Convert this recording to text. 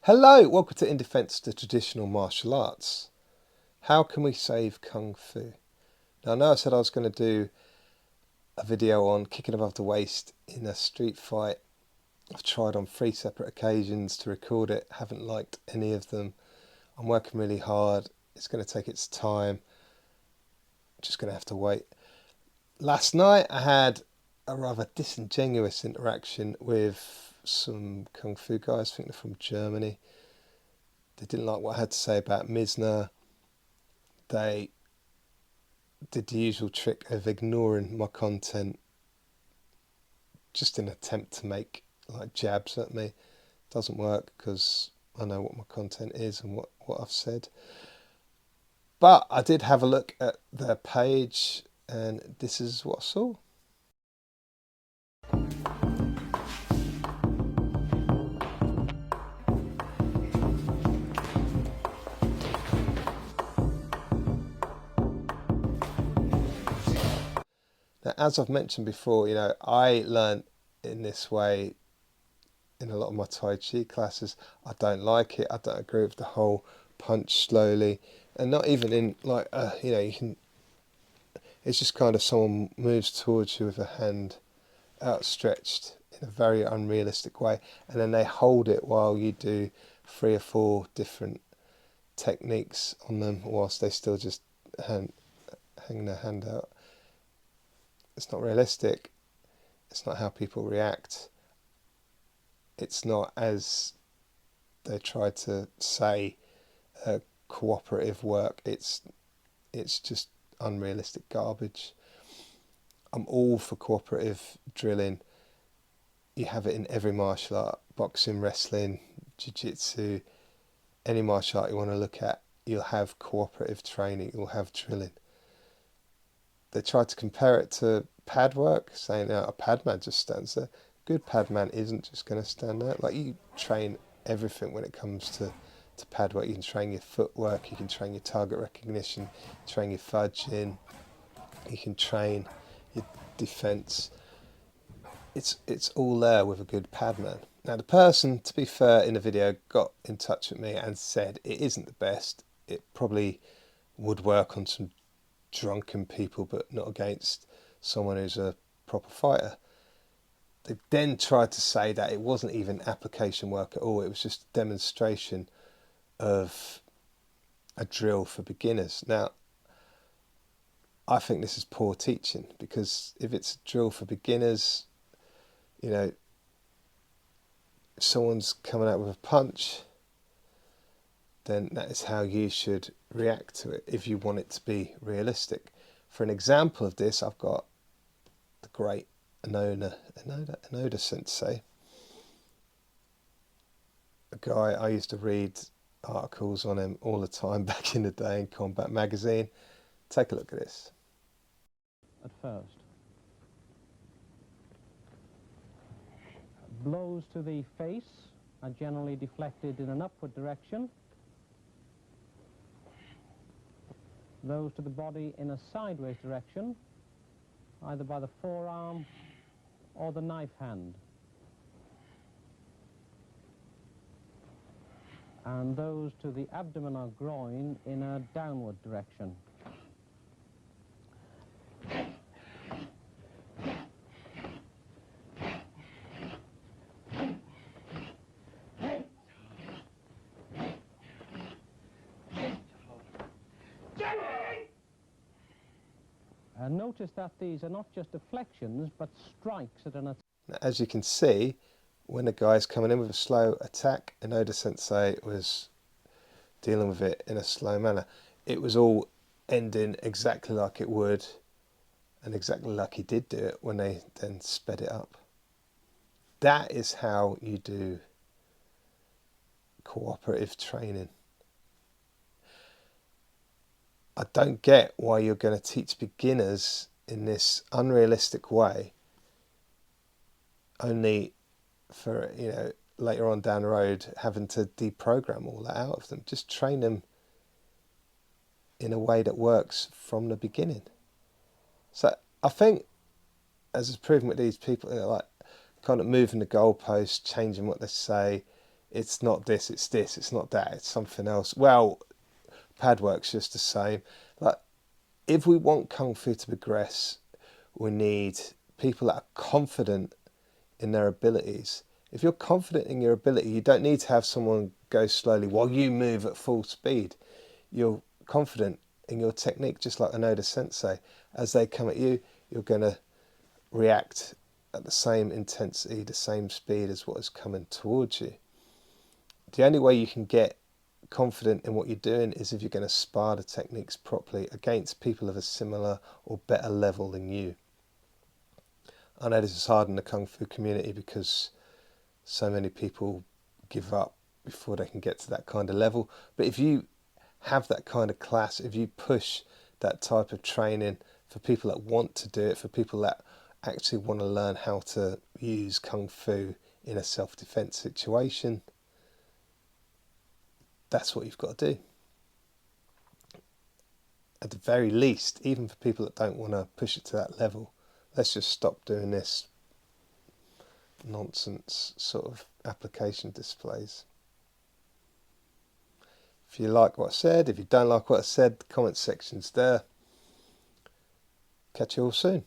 Hello, welcome to In Defense to Traditional Martial Arts. How can we save Kung Fu? Now I know I said I was going to do a video on kicking above the waist in a street fight. I've tried on 3 separate occasions to record it, haven't liked any of them. I'm working really hard, it's going to take its time, I'm just going to have to wait. Last night I had a rather disingenuous interaction with some Kung Fu guys, I think they're from Germany. They didn't like what I had to say about Misner. They did the usual trick of ignoring my content just in an attempt to make like jabs at me. Doesn't work because I know what my content is and what I've said. But I did have a look at their page and this is what I saw. Now, as I've mentioned before, I learned in this way in a lot of my Tai Chi classes. I don't like it. I don't agree with the whole punch slowly, and not even in like you can. It's just kind of someone moves towards you with a hand outstretched in a very unrealistic way, and then they hold it while you do 3 or 4 different techniques on them, whilst they still just hang their hand out. It's not realistic. It's not how people react. It's not, as they try to say, cooperative work. It's just unrealistic garbage. I'm all for cooperative drilling. You have it in every martial art: boxing, wrestling, jiu-jitsu, any martial art you want to look at. You'll have cooperative training. You'll have drilling. They try to compare it to pad work, saying a pad man just stands there. Good pad man isn't just going to stand there. Like, you train everything when it comes to pad work. You can train your footwork, you can train your target recognition, train your fudging, you can train your defence. It's all there with a good pad man. Now, the person, to be fair, in the video got in touch with me and said it isn't the best. It probably would work on some drunken people, but not against someone who's a proper fighter. They then tried to say that it wasn't even application work at all. It was just a demonstration of a drill for beginners. Now, I think this is poor teaching, because if it's a drill for beginners, if someone's coming out with a punch, then that is how you should react to it if you want it to be realistic. For an example of this, I've got the great Inoda Sensei, a guy I used to read articles on him all the time back in the day in Combat Magazine. Take a look at this. At first, blows to the face are generally deflected in an upward direction. Those to the body in a sideways direction, either by the forearm or the knife hand. And those to the abdomen or groin in a downward direction. Notice that these are not just deflections, but strikes at an attack. Now, as you can see, when the guy's coming in with a slow attack, Inoda Sensei was dealing with it in a slow manner. It was all ending exactly like it would, and exactly like he did do it when they then sped it up. That is how you do cooperative training. I don't get why you're going to teach beginners in this unrealistic way, only for, later on down the road having to deprogram all that out of them. Just train them in a way that works from the beginning. So I think, as is proven with these people, like kind of moving the goalposts, changing what they say, it's not this, it's this, it's not that, it's something else. Well, pad work's just the same. Like, if we want Kung Fu to progress, we need people that are confident in their abilities. If you're confident in your ability, you don't need to have someone go slowly while you move at full speed. You're confident in your technique, just like Onoda Sensei. As they come at you, you're going to react at the same intensity, the same speed as what is coming towards you. The only way you can get confident in what you're doing is if you're going to spar the techniques properly against people of a similar or better level than you. I know this is hard in the Kung Fu community because so many people give up before they can get to that kind of level. But if you have that kind of class, if you push that type of training for people that want to do it, for people that actually want to learn how to use Kung Fu in a self-defense situation, that's what you've got to do. At the very least, even for people that don't want to push it to that level, let's just stop doing this nonsense sort of application displays. If you like what I said, if you don't like what I said, the comment section's there. Catch you all soon.